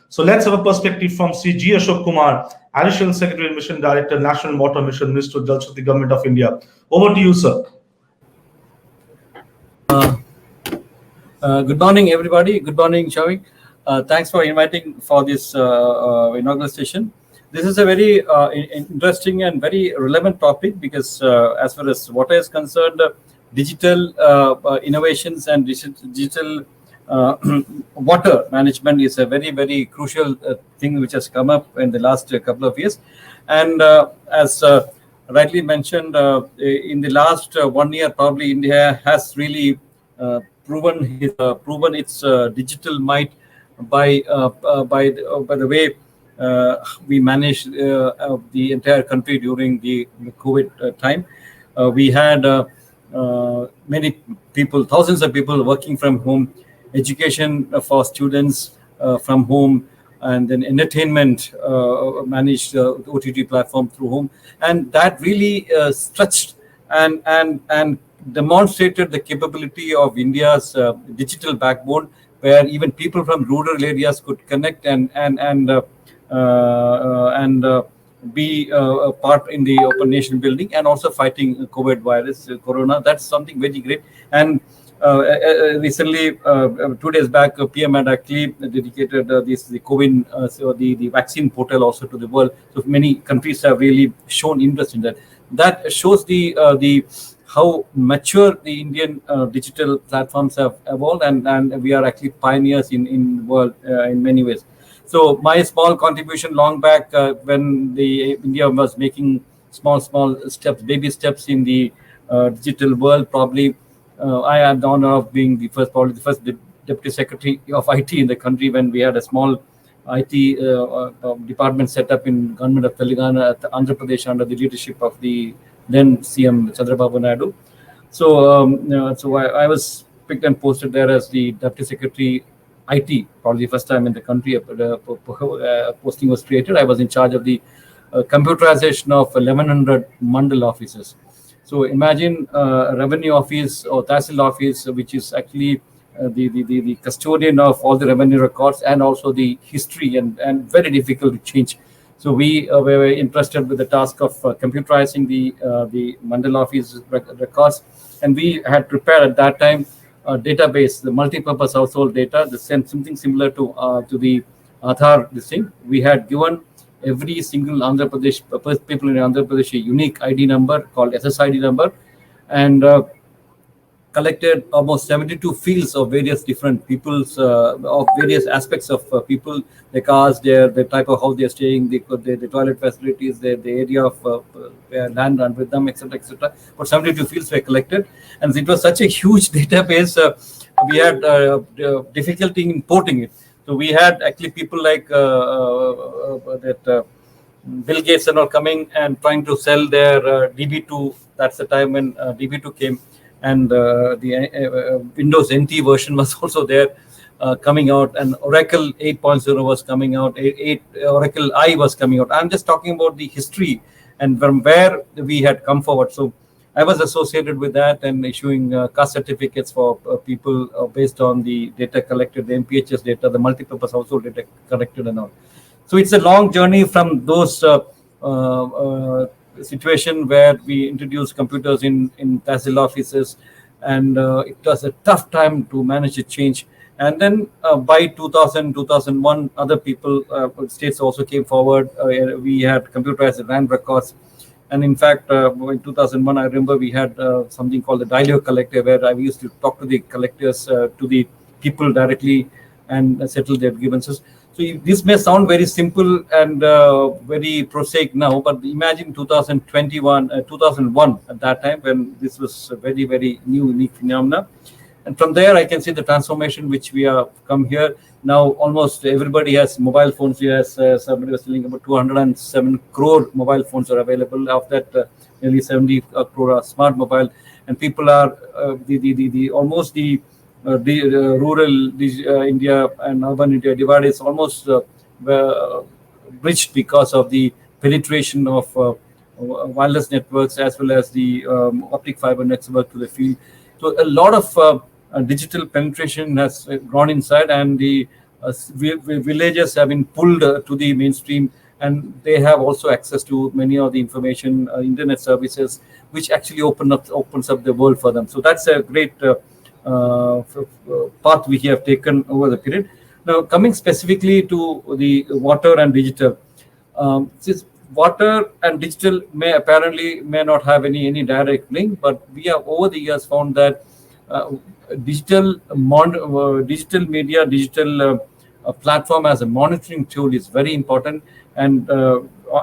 So let's have a perspective from Sri G. Ashok Kumar, Additional Secretary and Mission Director, National Water Mission, Minister of Jal Shakti, Government of India. Over to you, sir. Good morning, everybody. Good morning, Shavik. Thanks for inviting for this inaugural session. This is a very interesting and very relevant topic because as far as water is concerned, digital innovations and digital water management is a very, very crucial thing which has come up in the last couple of years. And as rightly mentioned, in the last 1 year, probably India has really proven its digital might by the way we managed the entire country during the COVID time. We had many people, thousands of people working from home, education for students from home, and then entertainment managed OTT platform through home, and that really stretched and demonstrated the capability of India's digital backbone, where even people from rural areas could connect and be a part in the open nation building and also fighting COVID virus, Corona. That's something very great. And recently, 2 days back, PM had actually dedicated the COVID, so the vaccine portal also to the world. So many countries have really shown interest in that. That shows the how mature the Indian digital platforms have evolved, and we are actually pioneers in the world in many ways. So my small contribution long back when India was making small steps, baby steps in the digital world, probably I had the honor of being probably the first Deputy Secretary of IT in the country when we had a small IT department set up in government of Telangana, Andhra Pradesh, under the leadership of the then CM Chandrababu Naidu. So I was picked and posted there as the Deputy Secretary IT, probably the first time in the country. Posting was created. I was in charge of the computerization of 1,100 mandal offices. So imagine a revenue office or Tahsil office, which is actually the custodian of all the revenue records and also the history, and very difficult to change. So we were interested with the task of computerizing the mandal office records, and we had prepared at that time a database, the multi-purpose household data, something similar to the Aadhaar. This thing we had given every single Andhra Pradesh people in Andhra Pradesh a unique ID number called SSID number, and collected almost 72 fields of various different people's of various aspects of people, the cars, the type of house they're staying, the toilet facilities, the area of land run with them, etc., etc. But 72 fields were collected, and it was such a huge database. We had difficulty in importing it. So we had actually people like that Bill Gates and all coming and trying to sell their DB2. That's the time when DB2 came, and the Windows NT version was also there coming out, and Oracle 8.0 was coming out, Oracle I was coming out. I'm just talking about the history and from where we had come forward. So I was associated with that and issuing caste certificates for people based on the data collected, the MPHS data, the multipurpose household data collected and all. So it's a long journey from those situation where we introduced computers in Tahsil offices, and it was a tough time to manage the change. And then by 2000, 2001, other people, states also came forward. We had computerized land records. And in fact, in 2001, I remember we had something called the Dialog Collector, where I used to talk to the collectors, to the people directly, and settle their grievances. So this may sound very simple and very prosaic now, but imagine 2001 at that time, when this was a very, very new, unique phenomena. And from there, I can see the transformation which we have come here. Now, almost everybody has mobile phones. Yes, somebody was telling about 207 crore mobile phones are available. Of that, nearly 70 crore are smart mobile. And people are almost the rural India and urban India divide is almost bridged because of the penetration of wireless networks as well as the optic fiber network to the field. So a lot of digital penetration has gone inside, and the villages have been pulled to the mainstream, and they have also access to many of the information internet services, which actually opens up the world for them. So that's a great path we have taken over the period. Now, coming specifically to the water and digital, since water and digital may not have any direct link, but we have over the years found that digital media, digital platform as a monitoring tool is very important. And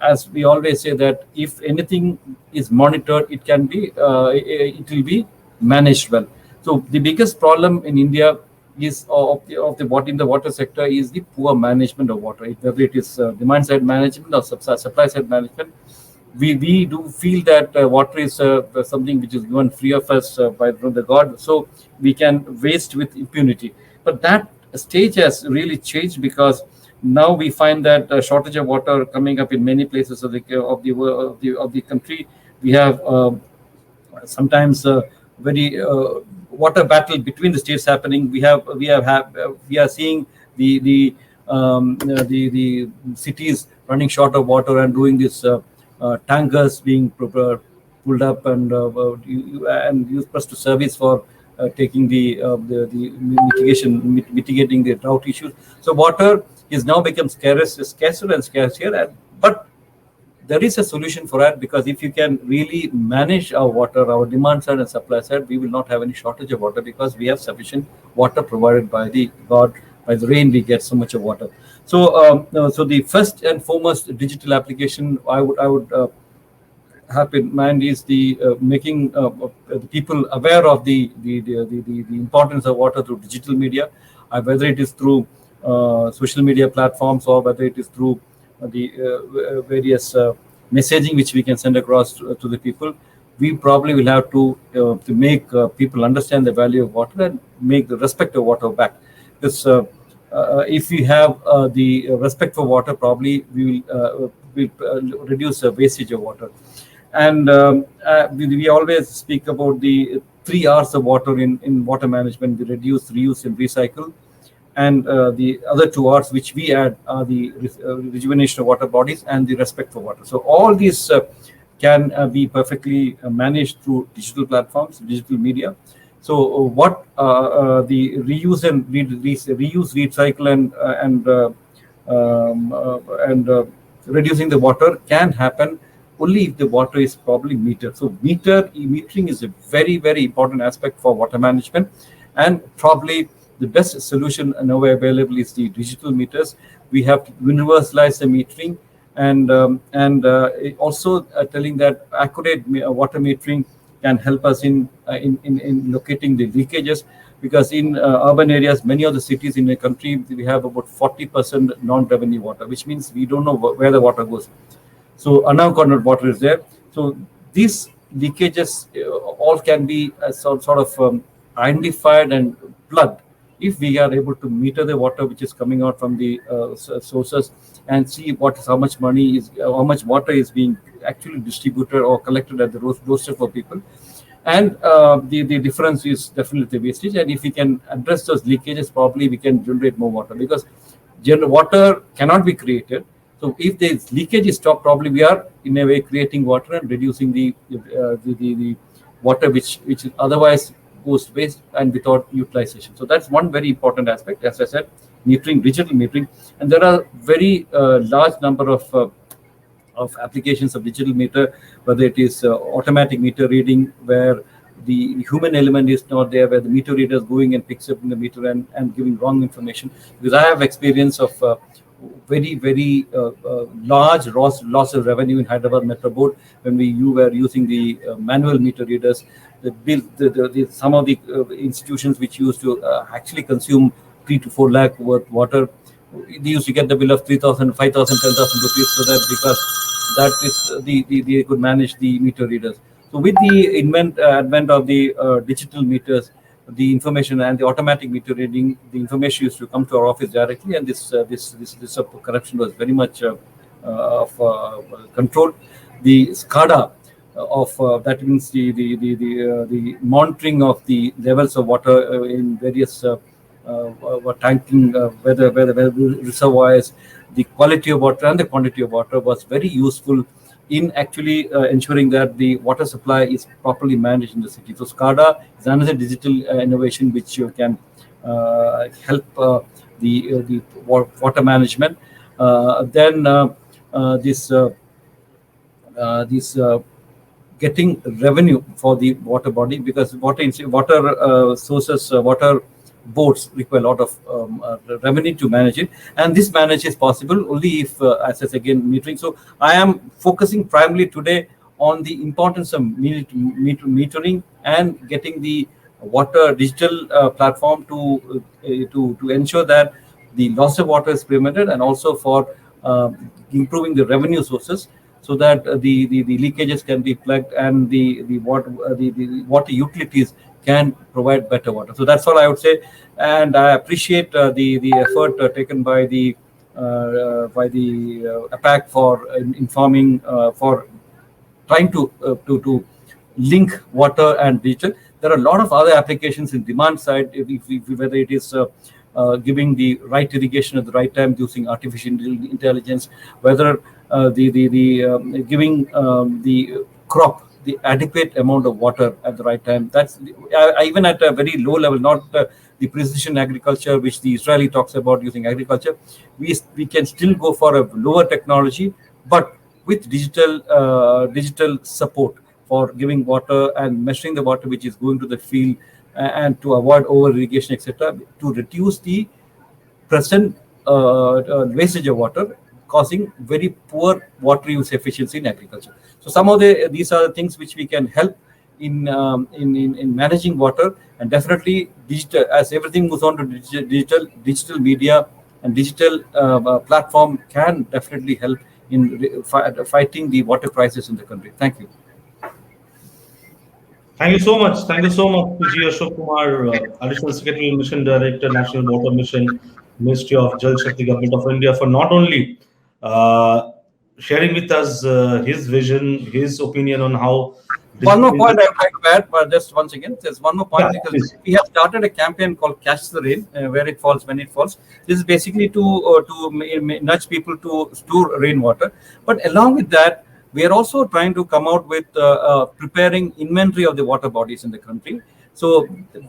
as we always say that if anything is monitored, it will be managed well. So the biggest problem in India is in the water sector is the poor management of water, whether it is demand side management or supply side management. We do feel that water is something which is given free of us from the God, so we can waste with impunity. But that stage has really changed, because now we find that a shortage of water coming up in many places of the country. We have sometimes very water battle between the states happening. We are seeing the cities running short of water and doing this tankers being pulled up and used to service for taking the mitigating the drought issues. So water is now become scarcer and scarcer, but there is a solution for that, because if you can really manage our water, our demand side and supply side, we will not have any shortage of water, because we have sufficient water provided by the God. By the rain, we get so much of water. So, so the first and foremost digital application I would have in mind is the making the people aware of the importance of water through digital media, whether it is through social media platforms or whether it is through the various messaging which we can send across to the people. We probably will have to make people understand the value of water and make the respect of water back. Because if we have the respect for water, probably we will reduce the wastage of water. And we always speak about the 3 R's of water in water management: the reduce, reuse, and recycle. And the other 2 R's which we add are the rejuvenation of water bodies and the respect for water. So all these can be perfectly managed through digital platforms, digital media. So what the reuse and recycle and reducing the water can happen only if the water is properly metered. So metering is a very, very important aspect for water management, and probably the best solution now available is the digital meters. We have to universalize the metering, and also telling that accurate water metering can help us in locating the leakages, because in urban areas, many of the cities in the country, we have about 40% non-revenue water, which means we don't know where the water goes. So unaccounted water is there. So these leakages all can be sort of identified and plugged if we are able to meter the water which is coming out from the sources and see how much water is being actually distributed or collected at the doorstep for people. And the difference is definitely the wastage. And if we can address those leakages, probably we can generate more water, because water cannot be created. So if the leakage is stopped, probably we are in a way creating water and reducing the water which otherwise goes waste and without utilization. So that's one very important aspect, as I said, metering, digital metering. And there are very large number of applications of digital meter, whether it is automatic meter reading, where the human element is not there, where the meter reader is going and picks up in the meter and giving wrong information. Because I have experience of very, very large loss of revenue in Hyderabad Metro Board when you were using the manual meter readers. Some of the institutions which used to actually consume 3 to 4 lakh worth water, they used to get the bill of 3,000, 5,000, 10,000 rupees, so that because that is they could manage the meter readers. So with the advent of the digital meters, the information and the automatic meter reading, the information used to come to our office directly, and this corruption was very much controlled. The SCADA of that means the monitoring of the levels of water in various were tanking whether reservoirs, the quality of water and the quantity of water was very useful in actually ensuring that the water supply is properly managed in the city. So SCADA is another digital innovation which can help the water management. Then this getting revenue for the water body, because water sources, water boards require a lot of revenue to manage it, and this manage is possible only if as I said again, metering. So I am focusing primarily today on the importance of metering and getting the water digital platform to ensure that the loss of water is prevented, and also for improving the revenue sources, so that the leakages can be plugged and the water utilities can provide better water. So that's all I would say, and I appreciate the effort taken by the APAC for informing, for trying to link water and digital. There are a lot of other applications in demand side, whether it is giving the right irrigation at the right time using artificial intelligence, whether giving the crop the adequate amount of water at the right time. That's even at a very low level, not the precision agriculture which the Israeli talks about using agriculture. We can still go for a lower technology, but with digital support for giving water and measuring the water which is going to the field, and to avoid over irrigation, etc., to reduce the present wastage of water, causing very poor water use efficiency in agriculture. So some of these are the things which we can help in managing water, and definitely digital, as everything moves on to digital media and digital platform can definitely help in fighting the water crisis in the country. Thank you. Thank you so much. Thank you so much, G. Ashok Kumar, Additional Secretary, Mission Director, National Water Mission, Ministry of Jal Shakti, Government of India, for not only sharing with us his vision, his opinion on how. One more point I would like to add, but just once again, there's one more point, Yeah, because please. we have started a campaign called Catch the Rain, where it falls, when it falls. This is basically to nudge people to store rainwater. But along with that, we are also trying to come out with preparing inventory of the water bodies in the country. So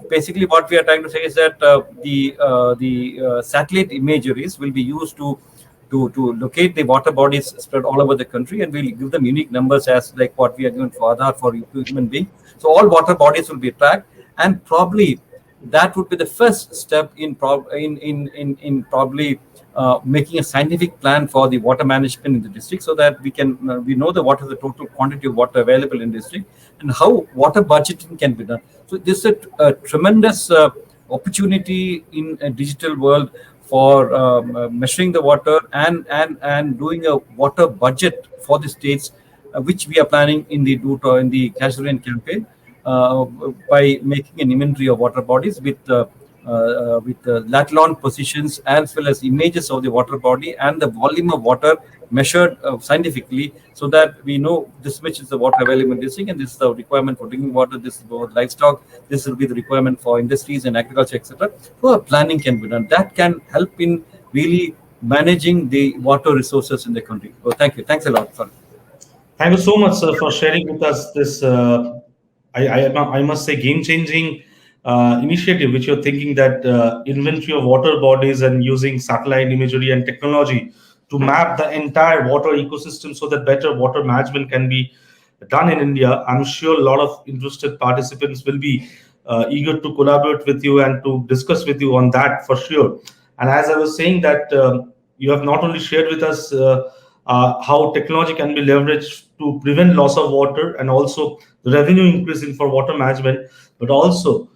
basically, what we are trying to say is that the satellite imageries will be used to locate the water bodies spread all over the country, and we'll give them unique numbers as like what we are given for Aadhaar for human being. So all water bodies will be tracked, and probably that would be the first step in probably making a scientific plan for the water management in the district, so that we know what is the total quantity of water available in district and how water budgeting can be done. So this is a tremendous opportunity in a digital world for measuring the water and doing a water budget for the states, which we are planning in the Catch the Rain campaign, by making an inventory of water bodies with lat-long positions, as well as images of the water body and the volume of water measured scientifically, so that we know this much is the water available in this thing, and this is the requirement for drinking water, this is for livestock, this will be the requirement for industries and agriculture, etc. So planning can be done. That can help in really managing the water resources in the country. So thank you. Thanks a lot. Sorry. Thank you so much, sir, for sharing with us this, I must say, game-changing initiative, which you're thinking, that inventory of water bodies and using satellite imagery and technology to map the entire water ecosystem, so that better water management can be done in India. I'm sure a lot of interested participants will be eager to collaborate with you and to discuss with you on that for sure. And as I was saying, that you have not only shared with us how technology can be leveraged to prevent loss of water and also the revenue increasing for water management, but also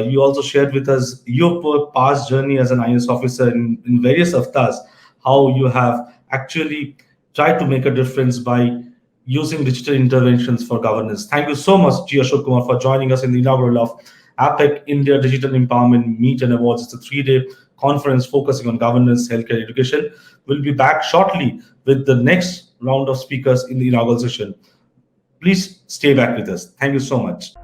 you also shared with us your past journey as an IAS officer in various avatars, how you have actually tried to make a difference by using digital interventions for governance. Thank you so much, G. Ashok Kumar, for joining us in the inaugural of APEC India Digital Empowerment Meet and Awards. It's a 3-day conference focusing on governance, healthcare, education. We'll be back shortly with the next round of speakers in the inaugural session. Please stay back with us. Thank you so much.